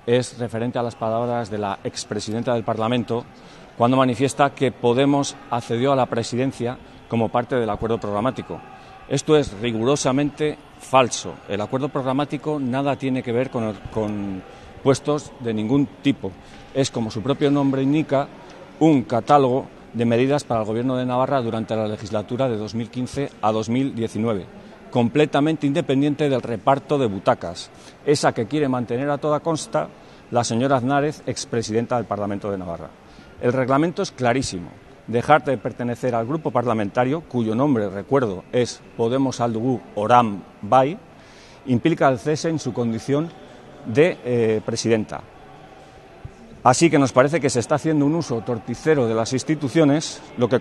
es referente a las palabras de la expresidenta del Parlamento cuando manifiesta que Podemos accedió a la presidencia como parte del acuerdo programático. Esto es rigurosamente falso. El acuerdo programático nada tiene que ver con puestos de ningún tipo. Es, como su propio nombre indica, un catálogo de medidas para el Gobierno de Navarra durante la legislatura de 2015 a 2019, completamente independiente del reparto de butacas, esa que quiere mantener a toda costa la señora Aznárez, expresidenta del Parlamento de Navarra. El reglamento es clarísimo: dejar de pertenecer al grupo parlamentario, cuyo nombre, recuerdo, es Podemos Aldugu Oram Bai, implica el cese en su condición de presidenta. Así que nos parece que se está haciendo un uso torticero de las instituciones, lo que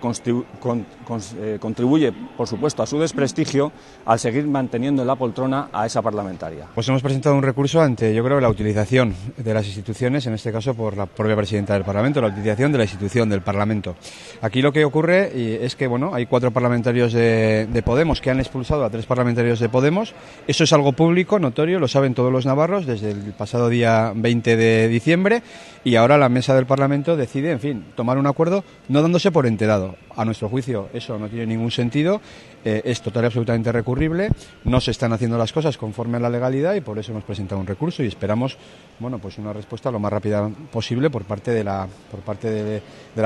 contribuye, por supuesto, a su desprestigio al seguir manteniendo en la poltrona a esa parlamentaria. Pues hemos presentado un recurso ante, yo creo, la utilización de las instituciones, en este caso por la propia presidenta del Parlamento, la utilización de la institución del Parlamento. Aquí lo que ocurre es que, bueno, hay 4 parlamentarios de Podemos que han expulsado a 3 parlamentarios de Podemos. Eso es algo público, notorio, lo saben todos los navarros desde el pasado día 20 de diciembre. Y ahora la mesa del Parlamento decide, en fin, tomar un acuerdo no dándose por enterado. A nuestro juicio eso no tiene ningún sentido, es total y absolutamente recurrible, no se están haciendo las cosas conforme a la legalidad y por eso hemos presentado un recurso y esperamos, bueno, pues una respuesta lo más rápida posible por parte de la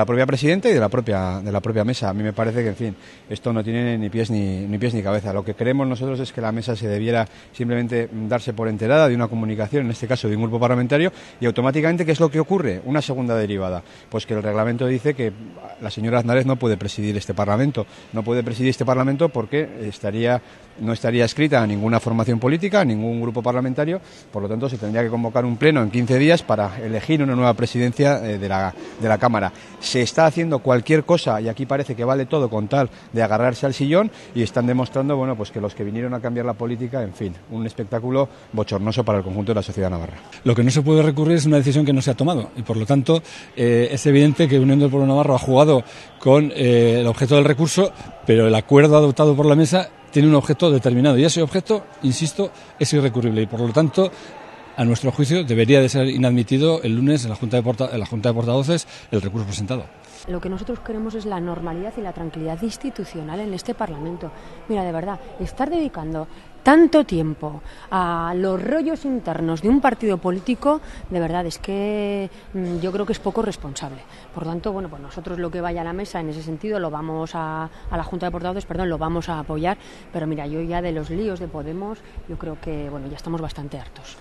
propia presidenta y de la propia mesa. A mí me parece que, en fin, esto no tiene ni pies ni cabeza. Lo que creemos nosotros es que la mesa se debiera simplemente darse por enterada de una comunicación, en este caso de un grupo parlamentario, y automáticamente, ¿qué es lo que ocurre? Una segunda derivada, pues que el reglamento dice que la señora Aznárez no puede presidir este Parlamento. No puede presidir este Parlamento porque no estaría escrita a ninguna formación política, a ningún grupo parlamentario, por lo tanto se tendría que convocar un pleno en 15 días para elegir una nueva presidencia de la Cámara. Se está haciendo cualquier cosa y aquí parece que vale todo con tal de agarrarse al sillón y están demostrando, bueno, pues que los que vinieron a cambiar la política, en fin, un espectáculo bochornoso para el conjunto de la sociedad navarra. Lo que no se puede recurrir es una decisión que no se ha tomado y por lo tanto es evidente que Unión del Pueblo Navarro ha jugado con el objeto del recurso, pero el acuerdo adoptado por la mesa tiene un objeto determinado y ese objeto, insisto, es irrecurrible y por lo tanto, a nuestro juicio, debería de ser inadmitido el lunes en la Junta de Portavoces el recurso presentado. Lo que nosotros queremos es la normalidad y la tranquilidad institucional en este Parlamento. Mira, de verdad, estar dedicando tanto tiempo a los rollos internos de un partido político, de verdad, es que yo creo que es poco responsable. Por lo tanto, bueno, pues nosotros lo que vaya a la mesa en ese sentido lo vamos a la Junta de Portavoces, lo vamos a apoyar, pero mira, yo ya de los líos de Podemos, yo creo que, bueno, ya estamos bastante hartos.